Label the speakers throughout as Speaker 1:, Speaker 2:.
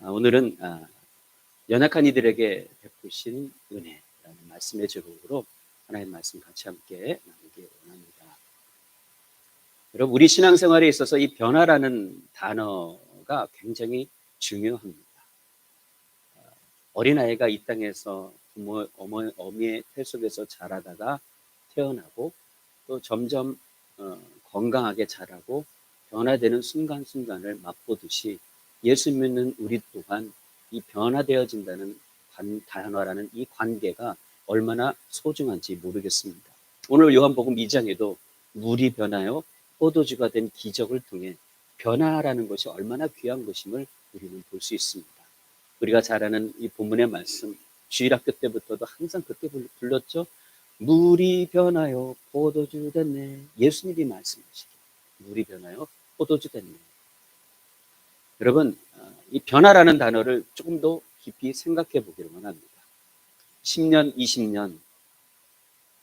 Speaker 1: 오늘은 연약한 이들에게 베푸신 은혜라는 말씀의 제목으로 하나님 말씀 같이 함께 나누기 원합니다. 여러분, 우리 신앙생활에 있어서 이 변화라는 단어가 굉장히 중요합니다. 어린아이가 이 땅에서 어미의 태 속에서 자라다가 태어나고 또 점점 건강하게 자라고 변화되는 순간순간을 맛보듯이 예수 믿는 우리 또한 이 변화되어진다는 단어라는 이 관계가 얼마나 소중한지 모르겠습니다. 오늘 요한복음 2장에도 물이 변하여 포도주가 된 기적을 통해 변화라는 것이 얼마나 귀한 것임을 우리는 볼 수 있습니다. 우리가 잘 아는 이 본문의 말씀, 주일학교 때부터도 항상 그렇게 불렀죠. 물이 변하여 포도주 됐네. 예수님이 말씀하시기 물이 변하여 포도주 됐네. 여러분, 이 변화라는 단어를 조금 더 깊이 생각해 보기를 원합니다. 10년, 20년,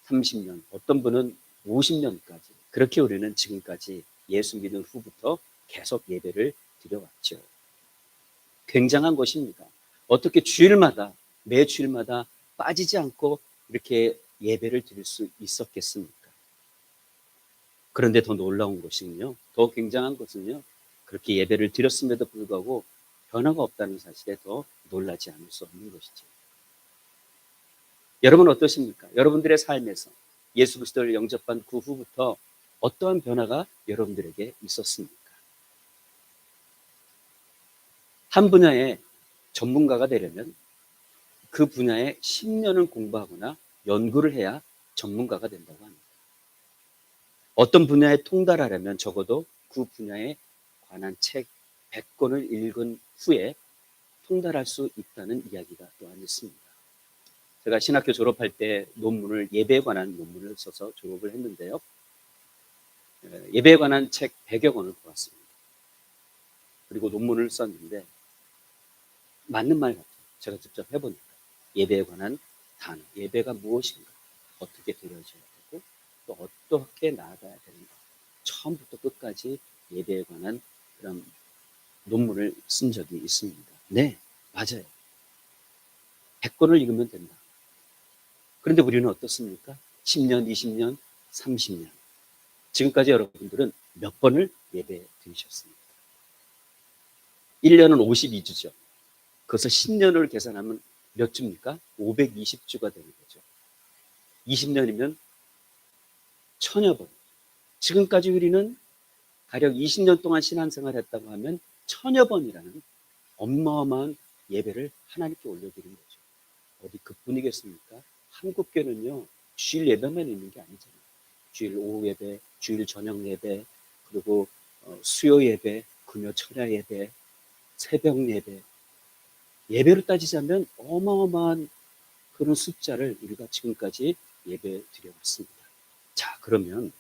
Speaker 1: 30년, 어떤 분은 50년까지 그렇게 우리는 지금까지 예수 믿은 후부터 계속 예배를 드려왔죠. 굉장한 것입니다. 어떻게 주일마다 매 주일마다 빠지지 않고 이렇게 예배를 드릴 수 있었겠습니까? 그런데 더 놀라운 것은요, 더 굉장한 것은요, 그렇게 예배를 드렸음에도 불구하고 변화가 없다는 사실에 더 놀라지 않을 수 없는 것이죠. 여러분은 어떠십니까? 여러분들의 삶에서 예수 그리스도를 영접한 그 후부터 어떠한 변화가 여러분들에게 있었습니까? 한 분야의 전문가가 되려면 그 분야에 10년을 공부하거나 연구를 해야 전문가가 된다고 합니다. 어떤 분야에 통달하려면 적어도 그 분야에 관한 책 100권을 읽은 후에 통달할 수 있다는 이야기가 또한 있습니다. 제가 신학교 졸업할 때 논문을 예배에 관한 논문을 써서 졸업을 했는데요. 예배에 관한 책 100여 권을 보았습니다. 그리고 논문을 썼는데 맞는 말 같아요. 제가 직접 해보니까 예배에 관한 단어, 예배가 무엇인가, 어떻게 드려져야 되고 또 어떻게 나아가야 되는가, 처음부터 끝까지 예배에 관한 그런 논문을 쓴 적이 있습니다. 네, 맞아요. 100권을 읽으면 된다. 그런데 우리는 어떻습니까? 10년, 20년, 30년. 지금까지 여러분들은 몇 번을 예배 드리셨습니까? 1년은 52주죠. 그것을 10년을 계산하면 몇 주입니까? 520주가 되는 거죠. 20년이면 1000여 번. 지금까지 우리는 가령 20년 동안 신앙생활을 했다고 하면 1000여 번이라는 어마어마한 예배를 하나님께 올려드린 거죠. 어디 그뿐이겠습니까? 한국교는요, 주일 예배만 있는 게 아니잖아요. 주일 오후 예배, 주일 저녁 예배, 그리고 수요 예배, 금요 철야 예배, 새벽 예배. 예배로 따지자면 어마어마한 그런 숫자를 우리가 지금까지 예배 드려왔습니다. 자, 그러면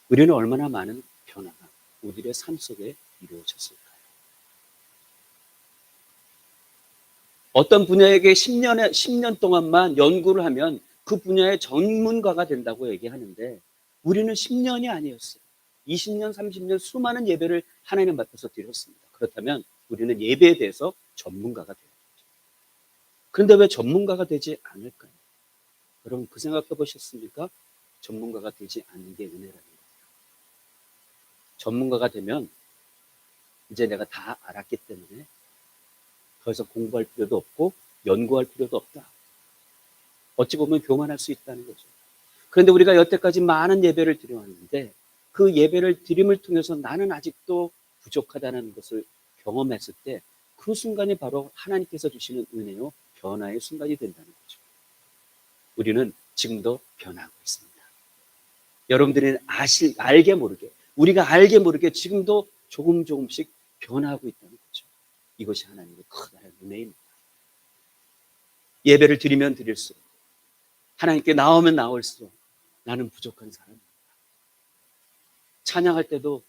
Speaker 1: 우리는 얼마나 많은 변화가 우리의 삶 속에 이루어졌을까요? 어떤 분야에게 10년 동안만 연구를 하면 그 분야의 전문가가 된다고 얘기하는데 우리는 10년이 아니었어요. 20년, 30년 수많은 예배를 하나님 앞에서 드렸습니다. 그렇다면 우리는 예배에 대해서 전문가가 되는 거죠. 그런데 왜 전문가가 되지 않을까요? 여러분 그 생각해 보셨습니까? 전문가가 되지 않는 게 은혜라는 거예요. 전문가가 되면 이제 내가 다 알았기 때문에 더 이상 공부할 필요도 없고 연구할 필요도 없다. 어찌 보면 교만할 수 있다는 거죠. 그런데 우리가 여태까지 많은 예배를 드려왔는데 그 예배를 드림을 통해서 나는 아직도 부족하다는 것을 경험했을 때 그 순간이 바로 하나님께서 주시는 은혜요 변화의 순간이 된다는 거죠. 우리는 지금도 변하고 있습니다. 여러분들이 알게 모르게 우리가 알게 모르게 지금도 조금씩 변하고 있다는 거죠. 이것이 하나님의 커다란 은혜입니다. 예배를 드리면 드릴수록 하나님께 나오면 나올수록 나는 부족한 사람입니다. 찬양할 때도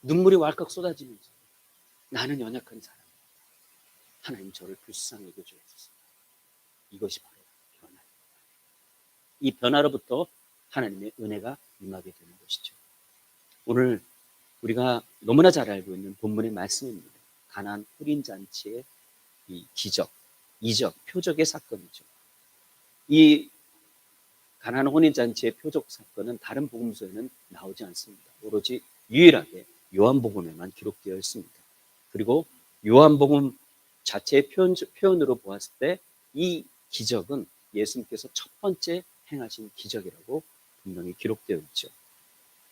Speaker 1: 눈물이 왈칵 쏟아지면서 나는 연약한 사람입니다. 하나님 저를 불쌍히 여겨주옵소서. 이것이 바로 변화입니다. 이 변화로부터 하나님의 은혜가 임하게 되는 것이죠. 오늘 우리가 너무나 잘 알고 있는 본문의 말씀입니다. 가나안 혼인잔치에 이 기적, 이적, 표적의 사건이죠. 이 가나안 혼인잔치의 표적 사건은 다른 복음서에는 나오지 않습니다. 오로지 유일하게 요한복음에만 기록되어 있습니다. 그리고 요한복음 자체의 표현으로 보았을 때 이 기적은 예수님께서 첫 번째 행하신 기적이라고 분명히 기록되어 있죠.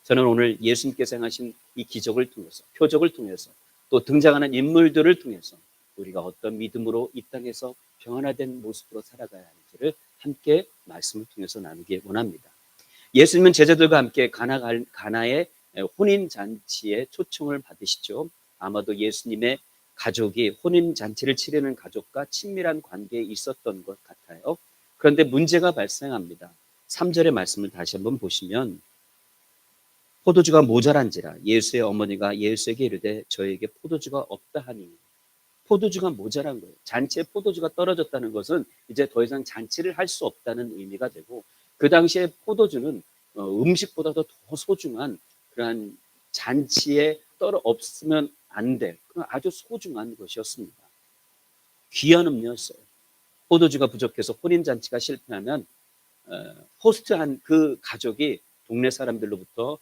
Speaker 1: 저는 오늘 예수님께서 행하신 이 기적을 통해서, 표적을 통해서, 또 등장하는 인물들을 통해서 우리가 어떤 믿음으로 이 땅에서 변화된 모습으로 살아가야 하는지를 함께 말씀을 통해서 나누기 원합니다. 예수님은 제자들과 함께 가나의 혼인 잔치에 초청을 받으시죠. 아마도 예수님의 가족이 혼인 잔치를 치르는 가족과 친밀한 관계에 있었던 것 같아요. 그런데 문제가 발생합니다. 3절의 말씀을 다시 한번 보시면 포도주가 모자란지라 예수의 어머니가 예수에게 이르되 저에게 포도주가 없다 하니, 포도주가 모자란 거예요. 잔치에 포도주가 떨어졌다는 것은 이제 더 이상 잔치를 할 수 없다는 의미가 되고, 그 당시에 포도주는 음식보다도 더 소중한 그러한 잔치에 없으면 안 될 아주 소중한 것이었습니다. 귀한 음료였어요. 포도주가 부족해서 혼인잔치가 실패하면 호스트한 그 가족이 동네 사람들로부터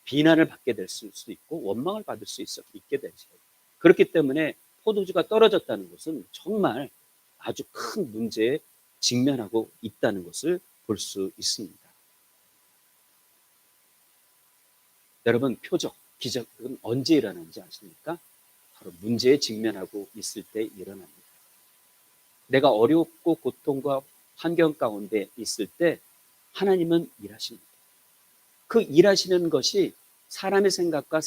Speaker 1: 비난을 받게 될 수도 있고 원망을 받을 수 있게 되죠. 그렇기 때문에 포도주가 떨어졌다는 것은 정말 아주 큰 문제에 직면하고 있다는 것을 볼 수 있습니다. 여러분, 표적, 기적은 언제 일어나는지 아십니까? 바로 문제에 직면하고 있을 때 일어납니다. 내가 어렵고 고통과 환경 가운데 있을 때 하나님은 일하십니다. 그 일하시는 것이 사람의 생각과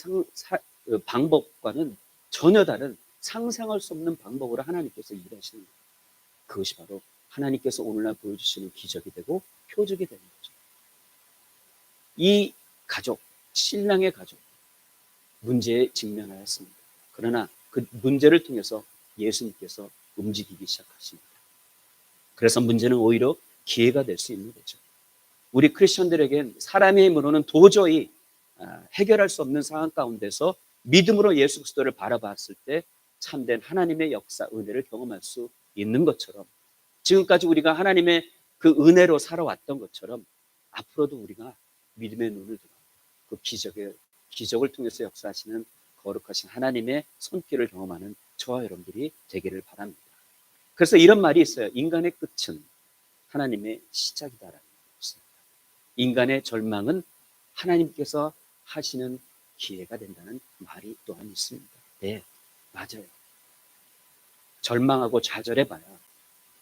Speaker 1: 방법과는 전혀 다른 상상할 수 없는 방법으로 하나님께서 일하시는 거예요. 그것이 바로 하나님께서 오늘날 보여주시는 기적이 되고 표적이 되는 거죠. 이 가족, 신랑의 가족, 문제에 직면하였습니다. 그러나 그 문제를 통해서 예수님께서 움직이기 시작하십니다. 그래서 문제는 오히려 기회가 될 수 있는 거죠. 우리 크리스천들에겐 사람의 힘으로는 도저히 해결할 수 없는 상황 가운데서 믿음으로 예수 그리스도를 바라봤을 때 참된 하나님의 역사, 은혜를 경험할 수 있는 것처럼, 지금까지 우리가 하나님의 그 은혜로 살아왔던 것처럼 앞으로도 우리가 믿음의 눈을 들어 그 기적을 통해서 역사하시는 거룩하신 하나님의 손길을 경험하는 저와 여러분들이 되기를 바랍니다. 그래서 이런 말이 있어요. 인간의 끝은 하나님의 시작이다라는 것입니다. 인간의 절망은 하나님께서 하시는 기회가 된다는 말이 또한 있습니다. 네, 맞아요. 절망하고 좌절해봐야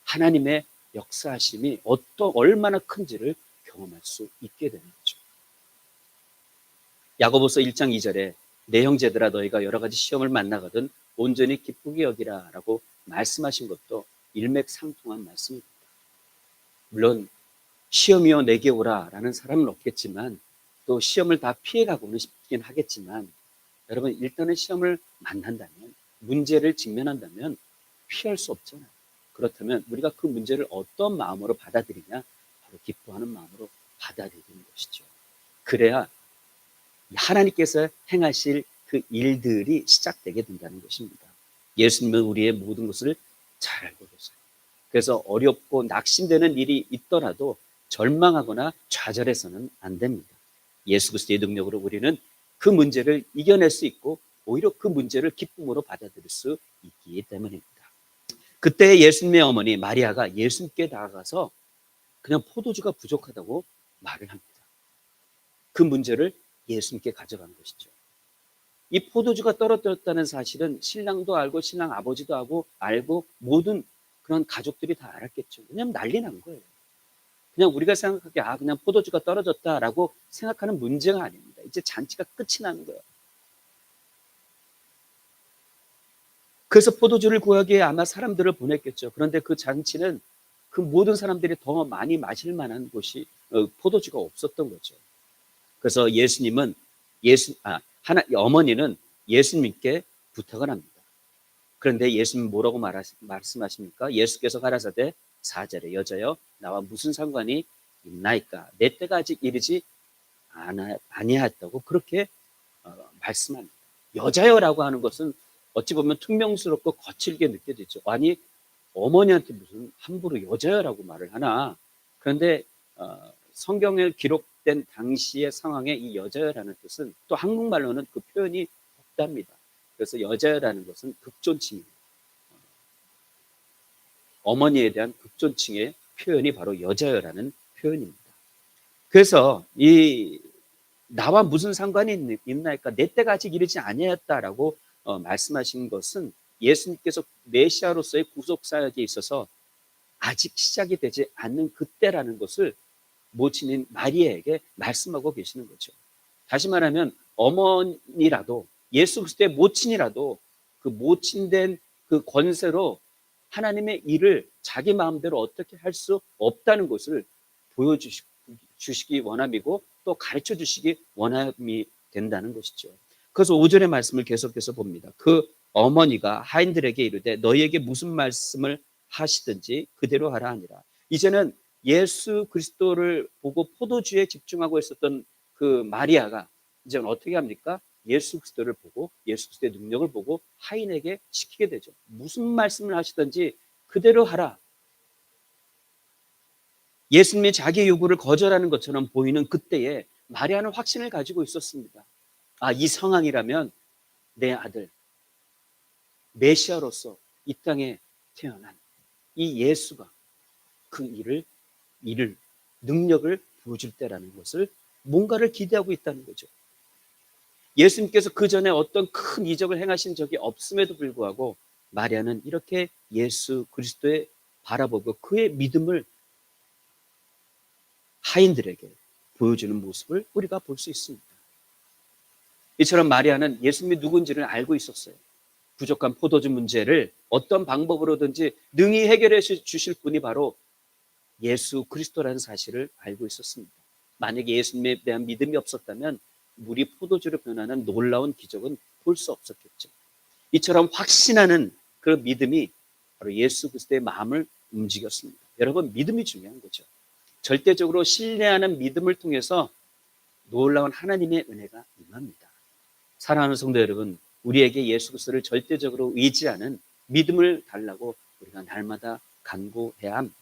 Speaker 1: 하나님의 역사하심이 얼마나 큰지를 경험할 수 있게 되는 거죠. 야고보서 1장 2절에 내 형제들아 너희가 여러 가지 시험을 만나거든 온전히 기쁘게 여기라 라고 말씀하신 것도 일맥상통한 말씀입니다. 물론 시험이여 내게 오라 라는 사람은 없겠지만, 또 시험을 다 피해가고는 싶긴 하겠지만, 여러분 일단은 시험을 만난다면, 문제를 직면한다면 피할 수 없잖아요. 그렇다면 우리가 그 문제를 어떤 마음으로 받아들이냐? 바로 기뻐하는 마음으로 받아들이는 것이죠. 그래야 하나님께서 행하실 그 일들이 시작되게 된다는 것입니다. 예수님은 우리의 모든 것을 잘 알고 계세요. 그래서 어렵고 낙심되는 일이 있더라도 절망하거나 좌절해서는 안 됩니다. 예수 그리스도의 능력으로 우리는 그 문제를 이겨낼 수 있고 오히려 그 문제를 기쁨으로 받아들일 수 있기 때문입니다. 그때 예수님의 어머니 마리아가 예수님께 다가가서 그냥 포도주가 부족하다고 말을 합니다. 그 문제를 예수님께 가져간 것이죠. 이 포도주가 떨어졌다는 사실은 신랑도 알고 신랑 아버지도 알고 모든 그런 가족들이 다 알았겠죠. 왜냐하면 난리 난 거예요. 그냥 우리가 생각하기에 그냥 포도주가 떨어졌다라고 생각하는 문제가 아닙니다. 이제 잔치가 끝이 나는 거예요. 그래서 포도주를 구하기에 아마 사람들을 보냈겠죠. 그런데 그 잔치는 그 모든 사람들이 더 많이 마실 만한 곳이 포도주가 없었던 거죠. 그래서 어머니는 예수님께 부탁을 합니다. 그런데 예수님 뭐라고 말씀하십니까? 예수께서 가라사대 4절에 여자여 나와 무슨 상관이 있나이까? 내 때가 아직 이르지 아니하였다고 그렇게 말씀합니다. 여자여라고 하는 것은 어찌 보면 퉁명스럽고 거칠게 느껴지죠. 아니, 어머니한테 무슨 함부로 여자라고 말을 하나. 그런데 성경에 기록된 당시의 상황에 이 여자라는 뜻은 또 한국말로는 그 표현이 없답니다. 그래서 여자라는 것은 극존칭이에요. 어머니에 대한 극존칭의 표현이 바로 여자라는 표현입니다. 그래서 이 나와 무슨 상관이 있나이까, 내 때가 아직 이르지 아니하였다라고 말씀하신 것은 예수님께서 메시아로서의 구속 사역에 있어서 아직 시작이 되지 않는 그때라는 것을 모친인 마리아에게 말씀하고 계시는 거죠. 다시 말하면 어머니라도, 예수 그리스도의 모친이라도 그 모친된 그 권세로 하나님의 일을 자기 마음대로 어떻게 할 수 없다는 것을 보여주시기 원함이고, 또 가르쳐 주시기 원함이 된다는 것이죠. 그래서 5절의 말씀을 계속해서 봅니다. 그 어머니가 하인들에게 이르되 너희에게 무슨 말씀을 하시든지 그대로 하라 하니라. 이제는 예수 그리스도를 보고 포도주에 집중하고 있었던 그 마리아가 이제는 어떻게 합니까? 예수 그리스도를 보고, 예수 그리스도의 능력을 보고 하인에게 시키게 되죠. 무슨 말씀을 하시든지 그대로 하라. 예수님이 자기의 요구를 거절하는 것처럼 보이는 그때에 마리아는 확신을 가지고 있었습니다. 아, 이 상황이라면 내 아들 메시아로서 이 땅에 태어난 이 예수가 그 일을 능력을 보여줄 때라는 것을, 뭔가를 기대하고 있다는 거죠. 예수님께서 그 전에 어떤 큰 이적을 행하신 적이 없음에도 불구하고 마리아는 이렇게 예수 그리스도의 바라보고 그의 믿음을 하인들에게 보여주는 모습을 우리가 볼 수 있습니다. 이처럼 마리아는 예수님이 누군지를 알고 있었어요. 부족한 포도주 문제를 어떤 방법으로든지 능히 해결해 주실 분이 바로 예수 그리스도라는 사실을 알고 있었습니다. 만약에 예수님에 대한 믿음이 없었다면 물이 포도주로 변하는 놀라운 기적은 볼 수 없었겠죠. 이처럼 확신하는 그 믿음이 바로 예수 그리스도의 마음을 움직였습니다. 여러분, 믿음이 중요한 거죠. 절대적으로 신뢰하는 믿음을 통해서 놀라운 하나님의 은혜가 임합니다. 사랑하는 성도 여러분, 우리에게 예수 그리스도를 절대적으로 의지하는 믿음을 달라고 우리가 날마다 간구해야 합니다.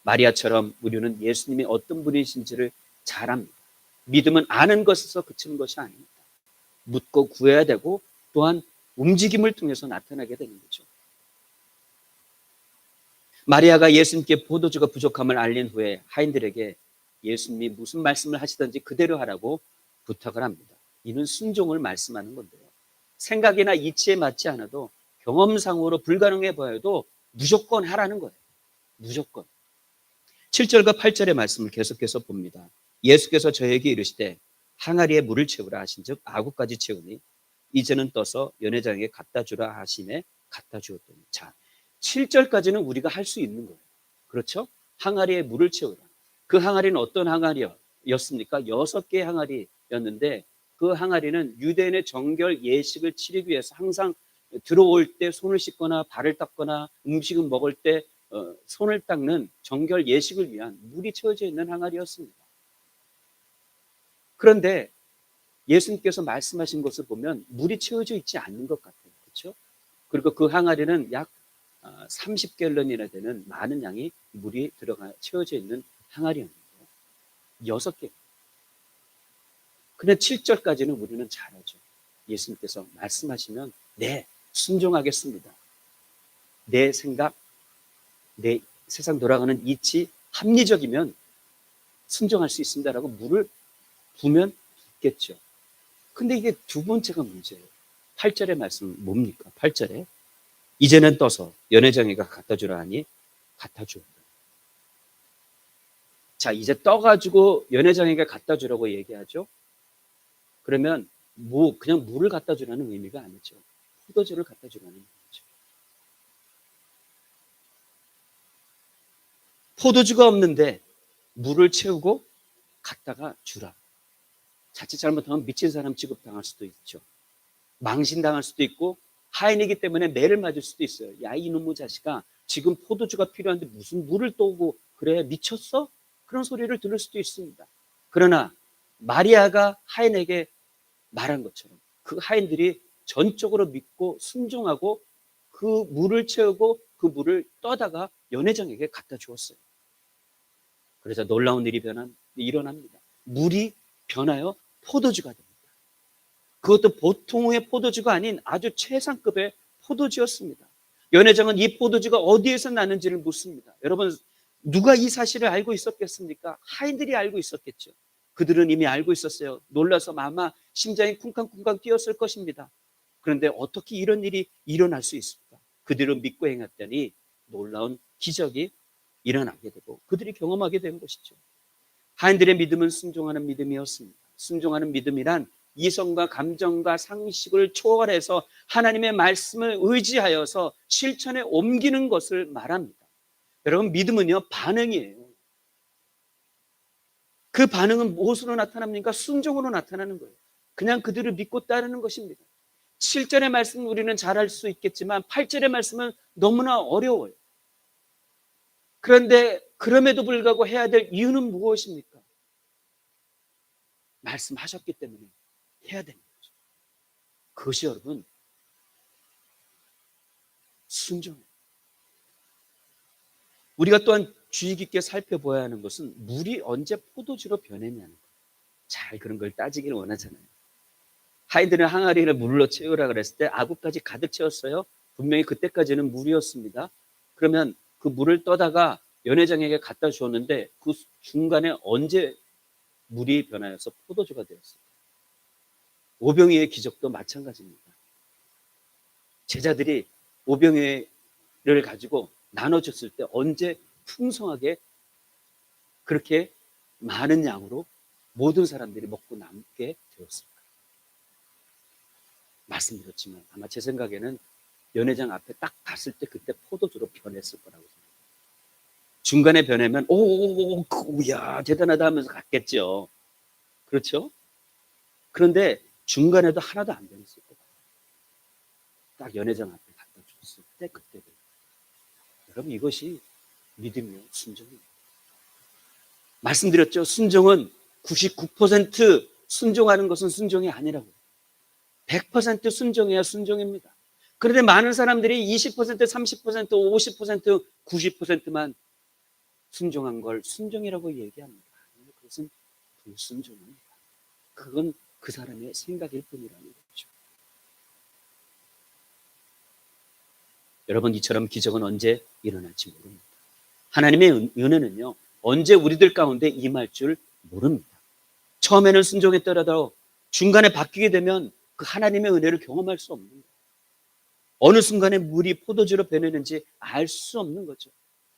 Speaker 1: 마리아처럼 우리는 예수님이 어떤 분이신지를 잘 압니다. 믿음은 아는 것에서 그치는 것이 아닙니다. 묻고 구해야 되고, 또한 움직임을 통해서 나타나게 되는 거죠. 마리아가 예수님께 포도주가 부족함을 알린 후에 하인들에게 예수님이 무슨 말씀을 하시든지 그대로 하라고 부탁을 합니다. 이는 순종을 말씀하는 건데요. 생각이나 이치에 맞지 않아도 경험상으로 불가능해 보여도 무조건 하라는 거예요. 무조건. 7절과 8절의 말씀을 계속해서 봅니다. 예수께서 저에게 이르시되 항아리에 물을 채우라 하신즉 아구까지 채우니 이제는 떠서 연회장에게 갖다 주라 하심에 갖다 주었더니. 자, 7절까지는 우리가 할 수 있는 거예요. 그렇죠? 항아리에 물을 채우라. 그 항아리는 어떤 항아리였습니까? 6개의 항아리였는데, 그 항아리는 유대인의 정결 예식을 치르기 위해서 항상 들어올 때 손을 씻거나 발을 닦거나 음식을 먹을 때 손을 닦는 정결 예식을 위한 물이 채워져 있는 항아리였습니다. 그런데 예수님께서 말씀하신 것을 보면 물이 채워져 있지 않는 것 같아요. 그렇죠? 그리고 그 항아리는 약 30갤런이나 되는 많은 양의 물이 채워져 있는 항아리였는데 6개. 근데 7절까지는 우리는 잘 알죠. 예수님께서 말씀하시면 네, 순종하겠습니다. 내 생각, 내 세상 돌아가는 이치 합리적이면 순종할 수 있습니다라고 물을 부면 붓겠죠. 근데 이게 두 번째가 문제예요. 8절의 말씀은 뭡니까? 8절에 이제는 떠서 연회장에가 갖다 주라 하니 갖다 주었다. 자, 이제 떠가지고 연회장에게 갖다 주라고 얘기하죠. 그러면 그냥 물을 갖다 주라는 의미가 아니죠. 포도주를 갖다 주라는 의미죠. 포도주가 없는데 물을 채우고 갖다가 주라. 자칫 잘못하면 미친 사람 취급당할 수도 있죠. 망신당할 수도 있고, 하인이기 때문에 매를 맞을 수도 있어요. 야, 이놈의 자식아, 지금 포도주가 필요한데 무슨 물을 떠오고 그래, 미쳤어? 그런 소리를 들을 수도 있습니다. 그러나 마리아가 하인에게 말한 것처럼 그 하인들이 전적으로 믿고 순종하고 그 물을 채우고 그 물을 떠다가 연회장에게 갖다 주었어요. 그래서 놀라운 일이 일어납니다. 물이 변하여 포도주가 됩니다. 그것도 보통의 포도주가 아닌 아주 최상급의 포도주였습니다. 연회장은 이 포도주가 어디에서 나는지를 묻습니다. 여러분, 누가 이 사실을 알고 있었겠습니까? 하인들이 알고 있었겠죠. 그들은 이미 알고 있었어요. 놀라서 아마 심장이 쿵쾅쿵쾅 뛰었을 것입니다. 그런데 어떻게 이런 일이 일어날 수 있을까? 그들은 믿고 행했더니 놀라운 기적이 일어나게 되고 그들이 경험하게 된 것이죠. 하인들의 믿음은 순종하는 믿음이었습니다. 순종하는 믿음이란 이성과 감정과 상식을 초월해서 하나님의 말씀을 의지하여서 실천에 옮기는 것을 말합니다. 여러분, 믿음은요, 반응이에요. 그 반응은 무엇으로 나타납니까? 순종으로 나타나는 거예요. 그냥 그들을 믿고 따르는 것입니다. 7절의 말씀은 우리는 잘할 수 있겠지만 8절의 말씀은 너무나 어려워요. 그런데 그럼에도 불구하고 해야 될 이유는 무엇입니까? 말씀하셨기 때문에 해야 되는 거죠. 그것이 여러분 순종이에요. 우리가 또한 주의 깊게 살펴봐야 하는 것은 물이 언제 포도주로 변했냐는 거예요. 잘 그런 걸 따지기를 원하잖아요. 하인들은 항아리를 물로 채우라 그랬을 때 아구까지 가득 채웠어요. 분명히 그때까지는 물이었습니다. 그러면 그 물을 떠다가 연회장에게 갖다 주었는데 그 중간에 언제 물이 변하여서 포도주가 되었어요. 오병이의 기적도 마찬가지입니다. 제자들이 오병이를 가지고 나눠줬을 때 언제 풍성하게 그렇게 많은 양으로 모든 사람들이 먹고 남게 되었을까? 말씀드렸지만 아마 제 생각에는 연회장 앞에 딱 봤을 때 그때 포도주로 변했을 거라고 생각합니다. 중간에 변하면 야 대단하다 하면서 갔겠죠. 그렇죠? 그런데 중간에도 하나도 안 변했을 거예요. 딱 연회장 앞에 갖다 줬을 때 그때 여러분, 이것이 믿음이요 순종이에요. 말씀드렸죠. 순종은 99% 순종하는 것은 순종이 아니라고. 100% 순종해야 순종입니다. 그런데 많은 사람들이 20%, 30%, 50%, 90%만 순종한 걸 순종이라고 얘기합니다. 그것은 불순종입니다. 그건 그 사람의 생각일 뿐이라는 거죠. 여러분, 이처럼 기적은 언제 일어날지 모릅니다. 하나님의 은혜는요, 언제 우리들 가운데 임할 줄 모릅니다. 처음에는 순종했더라도 중간에 바뀌게 되면 그 하나님의 은혜를 경험할 수 없는 거예요. 어느 순간에 물이 포도주로 변했는지 알 수 없는 거죠.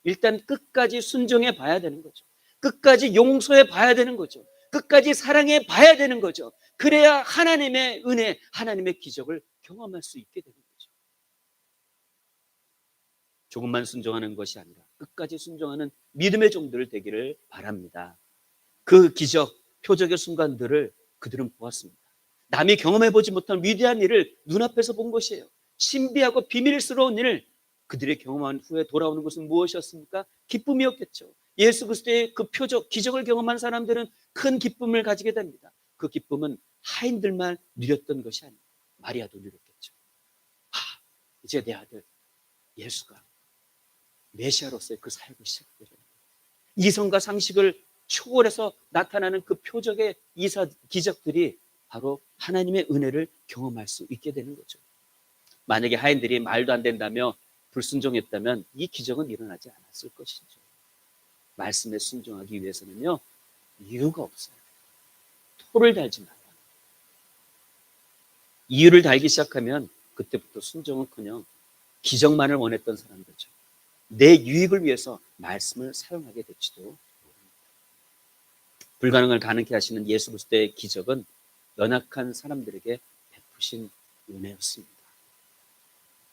Speaker 1: 일단 끝까지 순종해 봐야 되는 거죠. 끝까지 용서해 봐야 되는 거죠. 끝까지 사랑해 봐야 되는 거죠. 그래야 하나님의 은혜, 하나님의 기적을 경험할 수 있게 되는 거죠. 조금만 순종하는 것이 아니라 끝까지 순종하는 믿음의 종들 되기를 바랍니다. 그 기적, 표적의 순간들을 그들은 보았습니다. 남이 경험해보지 못한 위대한 일을 눈앞에서 본 것이에요. 신비하고 비밀스러운 일을 그들이 경험한 후에 돌아오는 것은 무엇이었습니까? 기쁨이었겠죠. 예수 그리스도의 그 표적, 기적을 경험한 사람들은 큰 기쁨을 가지게 됩니다. 그 기쁨은 하인들만 누렸던 것이 아니에요. 마리아도 누렸겠죠. 이제 내 아들 예수가 메시아로서의 그 사역을 시작되죠. 이성과 상식을 초월해서 나타나는 그 표적의 기적들이 바로 하나님의 은혜를 경험할 수 있게 되는 거죠. 만약에 하인들이 말도 안 된다며 불순종했다면 이 기적은 일어나지 않았을 것이죠. 말씀에 순종하기 위해서는요, 이유가 없어요. 토를 달지 마요. 이유를 달기 시작하면 그때부터 순종은커녕 기적만을 원했던 사람들죠. 내 유익을 위해서 말씀을 사용하게 될지도 모릅니다. 불가능을 가능케 하시는 예수 그리스도의 기적은 연약한 사람들에게 베푸신 은혜였습니다.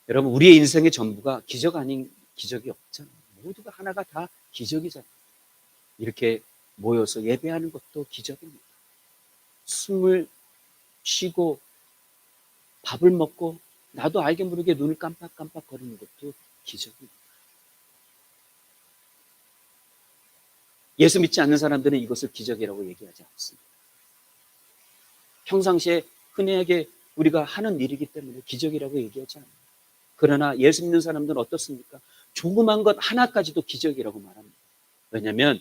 Speaker 1: 여러분, 우리의 인생의 전부가 기적 아닌 기적이 없잖아요. 모두가 하나가 다 기적이잖아요. 이렇게 모여서 예배하는 것도 기적입니다. 숨을 쉬고 밥을 먹고 나도 알게 모르게 눈을 깜빡깜빡 거리는 것도 기적입니다. 예수 믿지 않는 사람들은 이것을 기적이라고 얘기하지 않습니다. 평상시에 흔하게 우리가 하는 일이기 때문에 기적이라고 얘기하지 않아요. 그러나 예수 믿는 사람들은 어떻습니까? 조그만 것 하나까지도 기적이라고 말합니다. 왜냐하면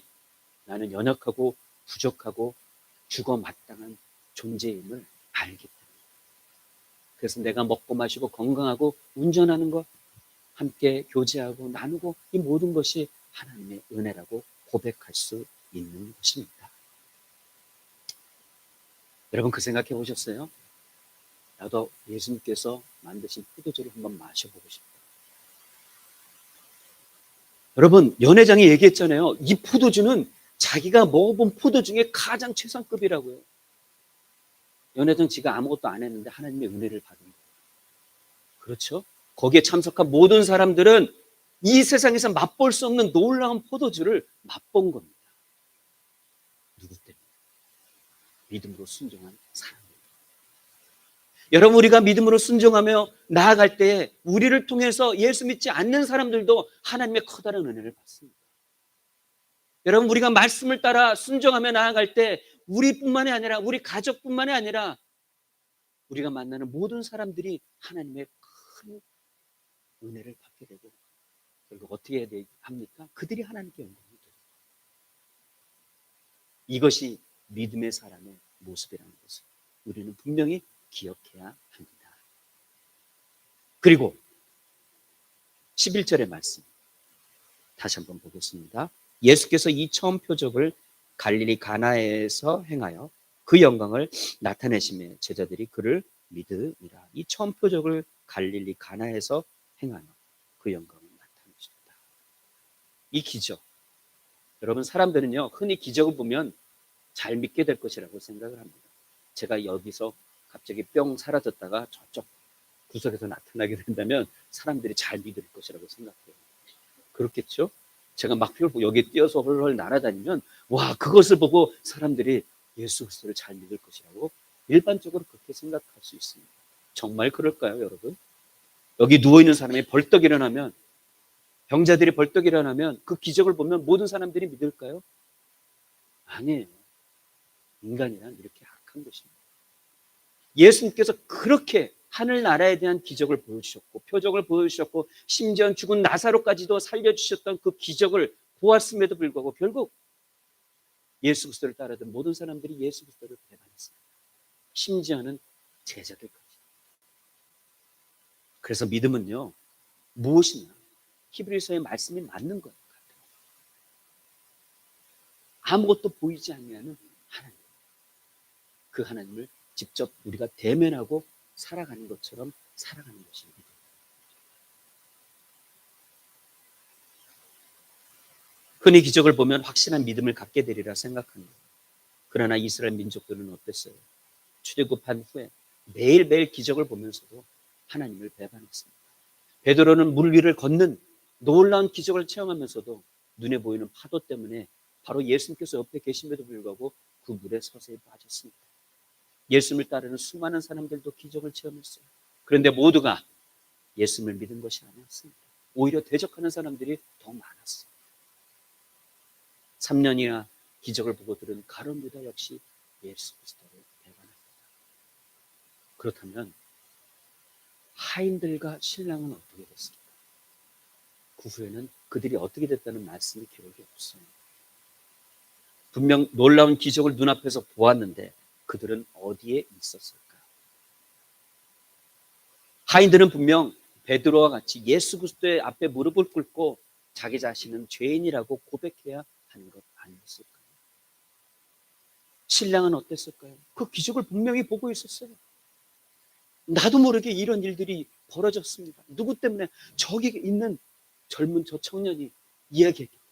Speaker 1: 나는 연약하고 부족하고 죽어 마땅한 존재임을 알기 때문에. 그래서 내가 먹고 마시고 건강하고 운전하는 것, 함께 교제하고 나누고, 이 모든 것이 하나님의 은혜라고 고백할 수 있는 것입니다. 여러분, 그 생각해 보셨어요? 나도 예수님께서 만드신 포도주를 한번 마셔보고 싶다. 여러분, 연회장이 얘기했잖아요. 이 포도주는 자기가 먹어본 포도 중에 가장 최상급이라고요. 연회장 지가 아무것도 안 했는데 하나님의 은혜를 받은 거예요. 그렇죠? 거기에 참석한 모든 사람들은 이 세상에서 맛볼 수 없는 놀라운 포도주를 맛본 겁니다. 누구 때문에? 믿음으로 순종한 사람들. 여러분, 우리가 믿음으로 순종하며 나아갈 때 우리를 통해서 예수 믿지 않는 사람들도 하나님의 커다란 은혜를 받습니다. 여러분, 우리가 말씀을 따라 순종하며 나아갈 때 우리뿐만이 아니라 우리 가족뿐만이 아니라 우리가 만나는 모든 사람들이 하나님의 큰 은혜를 받게 되고, 결국 어떻게 해야 합니까? 그들이 하나님께 영광을 돌립니다. 이것이 믿음의 사람의 모습이라는 것을 우리는 분명히 기억해야 합니다. 그리고 11절의 말씀 다시 한번 보겠습니다. 예수께서 이 처음 표적을 갈릴리 가나에서 행하여 그 영광을 나타내시며 제자들이 그를 믿으니라. 이 처음 표적을 갈릴리 가나에서 행하여 그 영광을 나타내셨다. 이 기적, 여러분, 사람들은요 흔히 기적을 보면 잘 믿게 될 것이라고 생각을 합니다. 제가 여기서 갑자기 뿅 사라졌다가 저쪽 구석에서 나타나게 된다면 사람들이 잘 믿을 것이라고 생각해요. 그렇겠죠? 제가 막 여기 뛰어서 헐헐 날아다니면 와, 그것을 보고 사람들이 예수 그리스도를 잘 믿을 것이라고 일반적으로 그렇게 생각할 수 있습니다. 정말 그럴까요, 여러분? 여기 누워있는 사람이 벌떡 일어나면, 병자들이 벌떡 일어나면 그 기적을 보면 모든 사람들이 믿을까요? 아니에요. 인간이란 이렇게 악한 것입니다. 예수님께서 그렇게 하늘나라에 대한 기적을 보여주셨고 표적을 보여주셨고 심지어 죽은 나사로까지도 살려주셨던 그 기적을 보았음에도 불구하고 결국 예수 그리스도를 따르던 모든 사람들이 예수 그리스도를 배반했습니다. 심지어는 제자들까지. 그래서 믿음은요, 무엇이냐? 히브리서의 말씀이 맞는 것 같아요. 아무것도 보이지 않는 하나님, 그 하나님을 직접 우리가 대면하고 살아가는 것처럼 살아가는 것이 믿음. 흔히 기적을 보면 확실한 믿음을 갖게 되리라 생각합니다. 그러나 이스라엘 민족들은 어땠어요? 출애굽한 후에 매일매일 기적을 보면서도 하나님을 배반했습니다. 베드로는 물 위를 걷는 놀라운 기적을 체험하면서도 눈에 보이는 파도 때문에 바로 예수님께서 옆에 계심에도 불구하고 그 물에 서서히 빠졌습니다. 예수님을 따르는 수많은 사람들도 기적을 체험했어요. 그런데 모두가 예수님을 믿은 것이 아니었습니다. 오히려 대적하는 사람들이 더 많았어요. 3년이나 기적을 보고 들은 가룟 유다 역시 예수 그리스도를 배반합니다. 그렇다면 하인들과 신랑은 어떻게 됐습니까? 그 후에는 그들이 어떻게 됐다는 말씀이 기록이 없어요. 분명 놀라운 기적을 눈앞에서 보았는데 그들은 어디에 있었을까? 하인들은 분명 베드로와 같이 예수 그리스도의 앞에 무릎을 꿇고 자기 자신은 죄인이라고 고백해야 하는 것 아니었을까요? 신랑은 어땠을까요? 그 기적을 분명히 보고 있었어요. 나도 모르게 이런 일들이 벌어졌습니다. 누구 때문에? 저기 있는 젊은 저 청년이 이야기했기 때문에.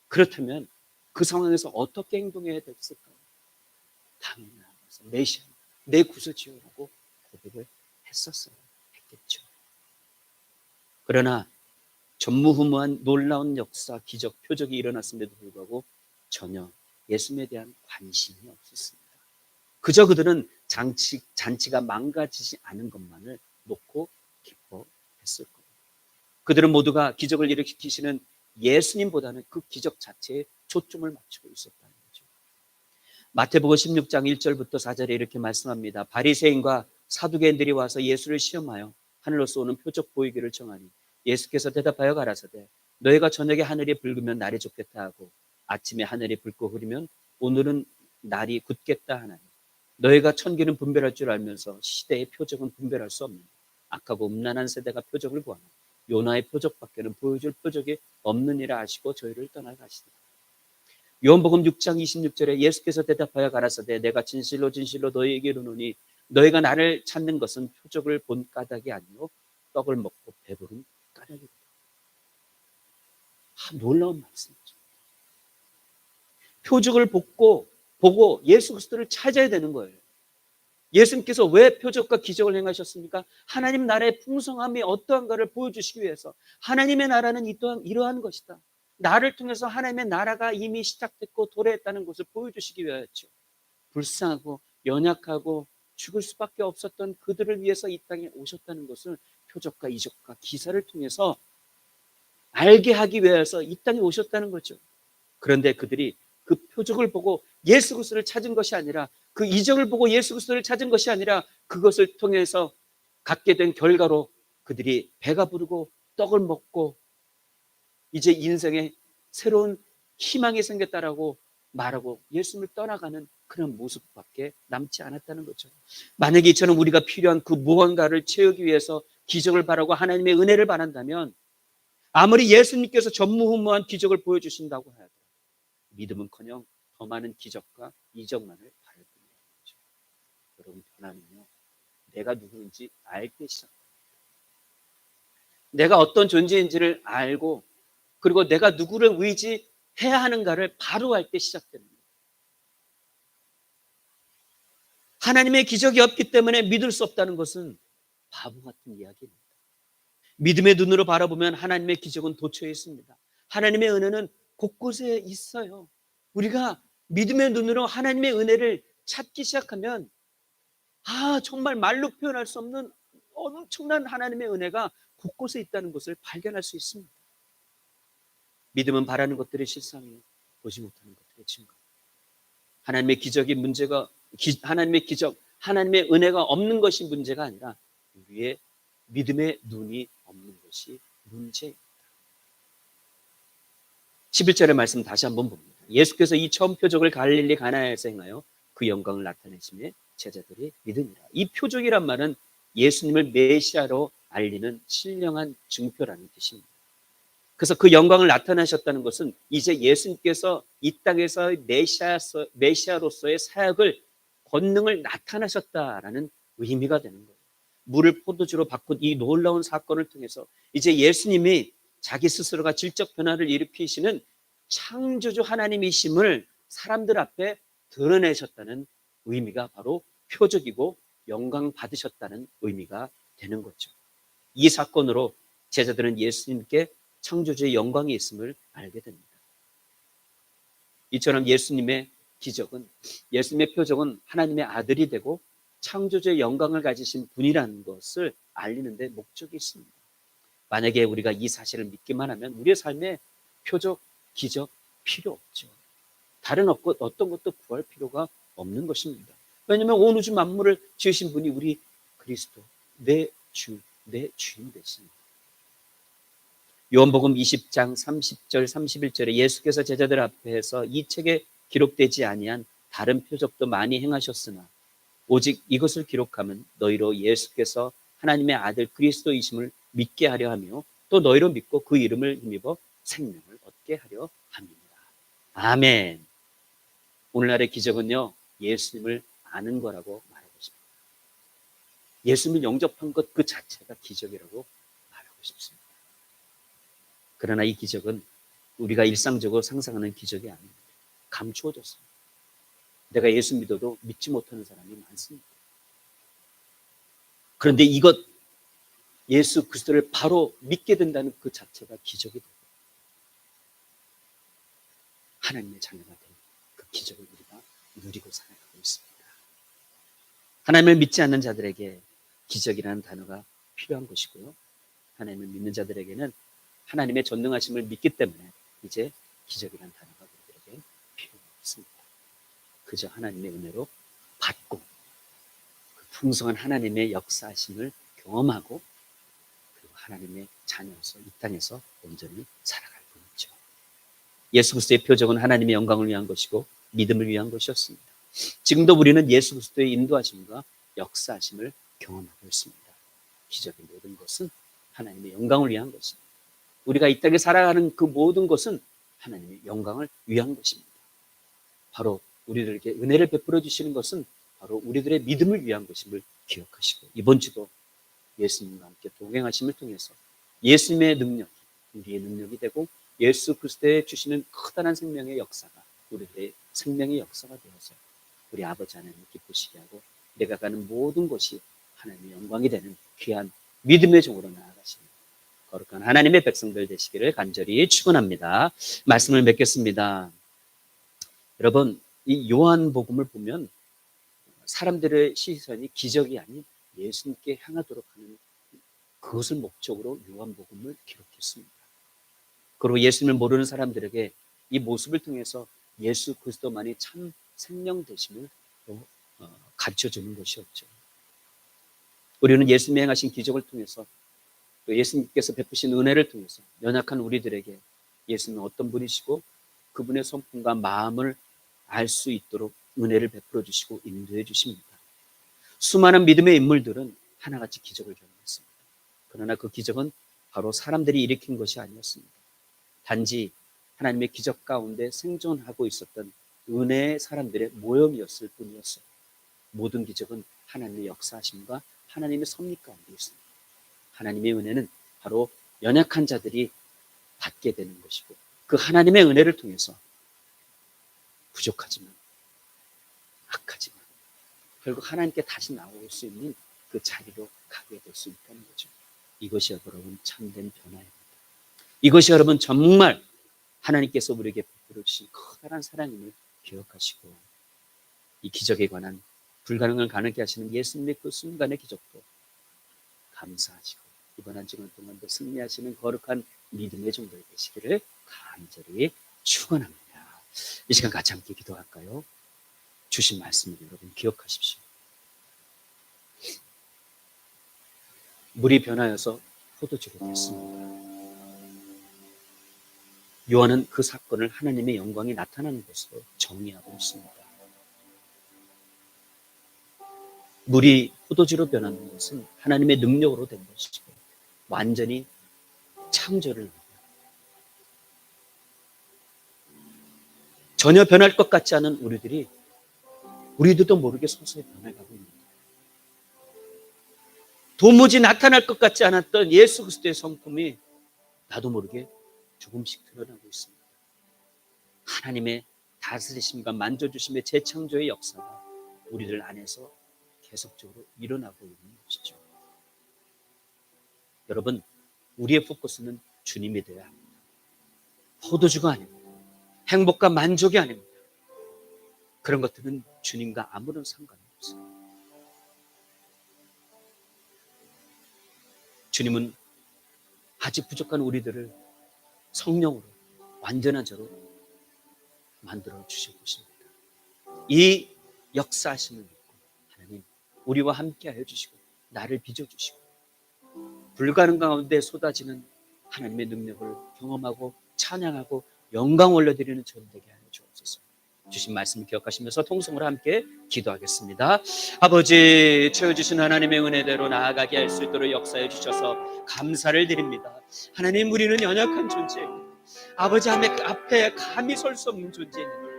Speaker 1: 그렇다면 그 상황에서 어떻게 행동해야 됐을까요? 당연히 나아가서 메시아, 내 구세주여라고 고백을 했겠죠. 그러나 전무후무한 놀라운 역사, 기적, 표적이 일어났음에도 불구하고 전혀 예수님에 대한 관심이 없었습니다. 그저 그들은 잔치가 망가지지 않은 것만을 놓고 기뻐했을 겁니다. 그들은 모두가 기적을 일으키시는 예수님보다는 그 기적 자체에 초점을 맞추고 있었다는 거죠. 마태복음 16장 1절부터 4절에 이렇게 말씀합니다. 바리새인과 사두개인들이 와서 예수를 시험하여 하늘로서 오는 표적 보이기를 청하니 예수께서 대답하여 가라사대 너희가 저녁에 하늘이 붉으면 날이 좋겠다 하고 아침에 하늘이 붉고 흐리면 오늘은 날이 굳겠다 하나니 너희가 천기는 분별할 줄 알면서 시대의 표적은 분별할 수 없는 악하고 음란한 세대가 표적을 구하며 요나의 표적밖에는 보여줄 표적이 없느니라 하시고 저희를 떠나가시니라. 요한복음 6장 26절에 예수께서 대답하여 가라사대 내가 진실로 진실로 너희에게 이르노니 너희가 나를 찾는 것은 표적을 본 까닭이 아니요 떡을 먹고 배부른 까닭이다. 놀라운 말씀이죠. 표적을 보고 예수 그리스도를 찾아야 되는 거예요. 예수님께서 왜 표적과 기적을 행하셨습니까? 하나님 나라의 풍성함이 어떠한가를 보여주시기 위해서. 하나님의 나라는 이러한 것이다. 나를 통해서 하나님의 나라가 이미 시작됐고 도래했다는 것을 보여주시기 위하였죠. 불쌍하고 연약하고 죽을 수밖에 없었던 그들을 위해서 이 땅에 오셨다는 것을 표적과 이적과 기사를 통해서 알게 하기 위해서 이 땅에 오셨다는 거죠. 그런데 그들이 그 표적을 보고 예수 그리스도를 찾은 것이 아니라 그 이적을 보고 예수 그리스도를 찾은 것이 아니라 그것을 통해서 갖게 된 결과로 그들이 배가 부르고 떡을 먹고 이제 인생에 새로운 희망이 생겼다라고 말하고 예수님을 떠나가는 그런 모습밖에 남지 않았다는 거죠. 만약에 이처럼 우리가 필요한 그 무언가를 채우기 위해서 기적을 바라고 하나님의 은혜를 바란다면 아무리 예수님께서 전무후무한 기적을 보여주신다고 하여도 믿음은커녕 더 많은 기적과 이적만을 바랄 뿐이라는 거죠. 여러분 변화는요. 내가 누구인지 알 때 시작합니다. 내가 어떤 존재인지를 알고 그리고 내가 누구를 의지해야 하는가를 바로 알 때 시작됩니다. 하나님의 기적이 없기 때문에 믿을 수 없다는 것은 바보 같은 이야기입니다. 믿음의 눈으로 바라보면 하나님의 기적은 도처에 있습니다. 하나님의 은혜는 곳곳에 있어요. 우리가 믿음의 눈으로 하나님의 은혜를 찾기 시작하면 정말 말로 표현할 수 없는 엄청난 하나님의 은혜가 곳곳에 있다는 것을 발견할 수 있습니다. 믿음은 바라는 것들의 실상이요 보지 못하는 것들의 증거. 하나님의 기적이 문제가 하나님의 기적, 하나님의 은혜가 없는 것이 문제가 아니라 우리의 믿음의 눈이 없는 것이 문제입니다. 11절의 말씀 다시 한번 봅니다. 예수께서 이 처음 표적을 갈릴리 가나에서 행하여 그 영광을 나타내심에 제자들이 믿으니라. 이 표적이란 말은 예수님을 메시아로 알리는 신령한 증표라는 뜻입니다. 그래서 그 영광을 나타내셨다는 것은 이제 예수님께서 이 땅에서 메시아로서의 사역을 권능을 나타나셨다라는 의미가 되는 거예요. 물을 포도주로 바꾼 이 놀라운 사건을 통해서 이제 예수님이 자기 스스로가 질적 변화를 일으키시는 창조주 하나님이심을 사람들 앞에 드러내셨다는 의미가 바로 표적이고 영광 받으셨다는 의미가 되는 거죠. 이 사건으로 제자들은 예수님께 창조주의 영광이 있음을 알게 됩니다. 이처럼 예수님의 기적은, 예수님의 표적은 하나님의 아들이 되고 창조주의 영광을 가지신 분이라는 것을 알리는 데 목적이 있습니다. 만약에 우리가 이 사실을 믿기만 하면 우리의 삶에 표적, 기적 필요 없죠. 다른 어떤 것도 구할 필요가 없는 것입니다. 왜냐하면 온 우주 만물을 지으신 분이 우리 그리스도, 내 주인 되십니다. 요한복음 20장 30절 31절에 예수께서 제자들 앞에서 이 책에 기록되지 아니한 다른 표적도 많이 행하셨으나 오직 이것을 기록하면 너희로 예수께서 하나님의 아들 그리스도이심을 믿게 하려 하며 또 너희로 믿고 그 이름을 힘입어 생명을 얻게 하려 함이니라. 아멘. 오늘날의 기적은요, 예수님을 아는 거라고 말하고 싶습니다. 예수님을 영접한 것 그 자체가 기적이라고 말하고 싶습니다. 그러나 이 기적은 우리가 일상적으로 상상하는 기적이 아닙니다. 감추어졌습니다. 내가 예수 믿어도 믿지 못하는 사람이 많습니다. 그런데 이것 예수 그리스도를 바로 믿게 된다는 그 자체가 기적이 되고 하나님의 자녀가 된 그 기적을 우리가 누리고 살아가고 있습니다. 하나님을 믿지 않는 자들에게 기적이라는 단어가 필요한 것이고요. 하나님을 믿는 자들에게는 하나님의 전능하심을 믿기 때문에 이제 기적이라는 단어가 우리들에게 필요가 없습니다. 그저 하나님의 은혜로 받고 그 풍성한 하나님의 역사하심을 경험하고 그리고 하나님의 자녀로서 이 땅에서 온전히 살아갈 뿐이죠. 예수 그리스도의 표적은 하나님의 영광을 위한 것이고 믿음을 위한 것이었습니다. 지금도 우리는 예수 그리스도의 인도하심과 역사하심을 경험하고 있습니다. 기적의 모든 것은 하나님의 영광을 위한 것입니다. 우리가 이 땅에 살아가는 그 모든 것은 하나님의 영광을 위한 것입니다. 바로 우리들에게 은혜를 베풀어 주시는 것은 바로 우리들의 믿음을 위한 것임을 기억하시고, 이번 주도 예수님과 함께 동행하심을 통해서 예수님의 능력이 우리의 능력이 되고 예수 그리스도의 주시는 커다란 생명의 역사가 우리들의 생명의 역사가 되어서 우리 아버지 하나님을 기쁘시게 하고 내가 가는 모든 것이 하나님의 영광이 되는 귀한 믿음의 종으로 나아가시는 거룩한 하나님의 백성들 되시기를 간절히 축원합니다. 말씀을 맺겠습니다. 여러분, 이 요한복음을 보면 사람들의 시선이 기적이 아닌 예수님께 향하도록 하는 그것을 목적으로 요한복음을 기록했습니다. 그리고 예수님을 모르는 사람들에게 이 모습을 통해서 예수 그리스도만이 참 생명 되심을 가르쳐주는 것이었죠. 우리는 예수님이 행하신 기적을 통해서 또 예수님께서 베푸신 은혜를 통해서 연약한 우리들에게 예수님은 어떤 분이시고 그분의 성품과 마음을 알 수 있도록 은혜를 베풀어 주시고 인도해 주십니다. 수많은 믿음의 인물들은 하나같이 기적을 경험했습니다. 그러나 그 기적은 바로 사람들이 일으킨 것이 아니었습니다. 단지 하나님의 기적 가운데 생존하고 있었던 은혜의 사람들의 모형이었을 뿐이었어요. 모든 기적은 하나님의 역사하심과 하나님의 섭리 가운데 있습니다. 하나님의 은혜는 바로 연약한 자들이 받게 되는 것이고 그 하나님의 은혜를 통해서 부족하지만 악하지만 결국 하나님께 다시 나올 수 있는 그 자리로 가게 될 수 있다는 거죠. 이것이 여러분 참된 변화입니다. 이것이 여러분 정말 하나님께서 우리에게 베풀어 주신 커다란 사랑임을 기억하시고 이 기적에 관한 불가능을 가능케 하시는 예수님의 그 순간의 기적도 감사하시고 이번 한 주간 동안도 승리하시는 거룩한 믿음의 종들 되시기를 간절히 축원합니다. 이 시간 같이 함께 기도할까요? 주신 말씀을 여러분 기억하십시오. 물이 변하여서 포도주가 됐습니다. 요한은 그 사건을 하나님의 영광이 나타나는 것으로 정의하고 있습니다. 물이 포도주로 변하는 것은 하나님의 능력으로 된 것이고 완전히 창조를 전혀 변할 것 같지 않은 우리들도 모르게 서서히 변해가고 있습니다. 도무지 나타날 것 같지 않았던 예수 그리스도의 성품이 나도 모르게 조금씩 드러나고 있습니다. 하나님의 다스리심과 만져주심의 재창조의 역사가 우리들 안에서 계속적으로 일어나고 있는 것이죠. 여러분, 우리의 포커스는 주님이 되어야 합니다. 포도주가 아닙니다. 행복과 만족이 아닙니다. 그런 것들은 주님과 아무런 상관이 없어요. 주님은 아직 부족한 우리들을 성령으로 완전한 자로 만들어 주실 것입니다. 이 역사하심을 믿고 하나님 우리와 함께하여 주시고 나를 빚어주시고 불가능 가운데 쏟아지는 하나님의 능력을 경험하고 찬양하고 영광 올려드리는 전 되게 하여 주옵소서. 주신 말씀을 기억하시면서 통성으로 함께 기도하겠습니다. 아버지, 채워주신 하나님의 은혜대로 나아가게 할 수 있도록 역사해 주셔서 감사를 드립니다. 하나님, 우리는 연약한 존재입니다. 아버지 앞에 감히 설 수 없는 존재입니다.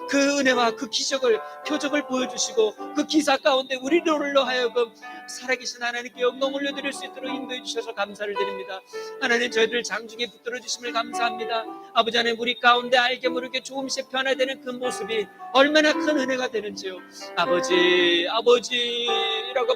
Speaker 1: 그 은혜와 그 기적을 표적을 보여주시고 그 기사 가운데 우리들로 하여금 살아계신 하나님께 영광 올려드릴 수 있도록 인도해 주셔서 감사를 드립니다. 하나님, 저희들 장중에 붙들어 주심을 감사합니다. 아버지 하나님, 우리 가운데 알게 모르게 조금씩 변화되는 그 모습이 얼마나 큰 은혜가 되는지요. 아버지라고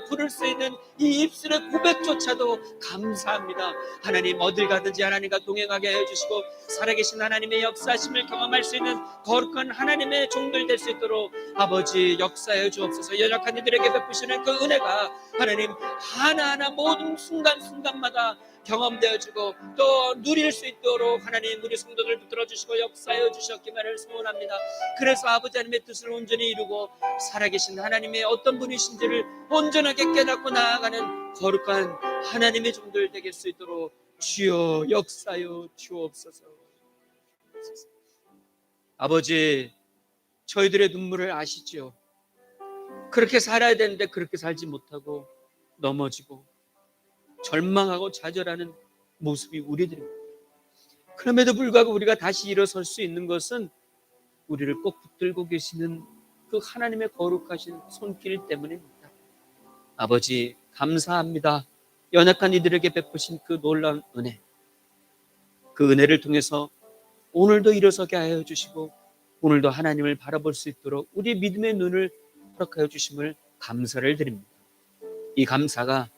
Speaker 1: 부를 수 있는 이 입술의 고백조차도 감사합니다. 하나님, 어딜 가든지 하나님과 동행하게 해주시고 살아계신 하나님의 역사하심을 경험할 수 있는 거룩한 하나님의 종들 될 수 있도록 아버지 역사해 주옵소서. 연약한 이들에게 베푸시는 그 은혜가 하나님 하나하나 모든 순간순간마다 경험되어지고 또 누릴 수 있도록 하나님 우리 성도들 붙들어 주시고 역사하여 주셨기만을 소원합니다. 그래서 아버지 하나님의 뜻을 온전히 이루고 살아계신 하나님의 어떤 분이신지를 온전하게 깨닫고 나아가는 거룩한 하나님의 종들 되길 수 있도록 주여 역사하여 주옵소서. 아버지, 저희들의 눈물을 아시죠? 그렇게 살아야 되는데 그렇게 살지 못하고 넘어지고 절망하고 좌절하는 모습이 우리들입니다. 그럼에도 불구하고 우리가 다시 일어설 수 있는 것은 우리를 꼭 붙들고 계시는 그 하나님의 거룩하신 손길 때문입니다. 아버지, 감사합니다. 연약한 이들에게 베푸신 그 놀라운 은혜, 그 은혜를 통해서 오늘도 일어서게 하여 주시고 오늘도 하나님을 바라볼 수 있도록 우리 믿음의 눈을 허락하여 주심을 감사를 드립니다. 이 감사가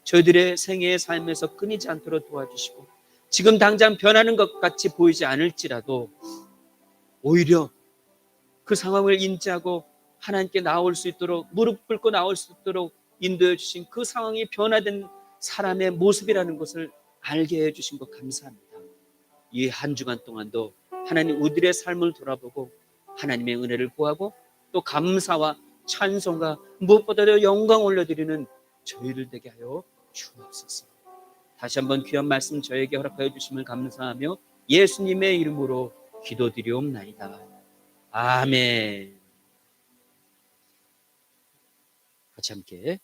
Speaker 1: 저희들의 생애의 삶에서 끊이지 않도록 도와주시고 지금 당장 변하는 것 같이 보이지 않을지라도 오히려 그 상황을 인지하고 하나님께 나올 수 있도록 무릎 꿇고 나올 수 있도록 인도해 주신 그 상황이 변화된 사람의 모습이라는 것을 알게 해주신 것 감사합니다. 이 한 주간 동안도 하나님 우리들의 삶을 돌아보고 하나님의 은혜를 구하고 또 감사와 찬송과 무엇보다도 영광 올려드리는 저희들 되게 하여 주옵소서. 다시 한번 귀한 말씀 저에게 허락하여 주심을 감사하며 예수님의 이름으로 기도드리옵나이다. 아멘. 같이 함께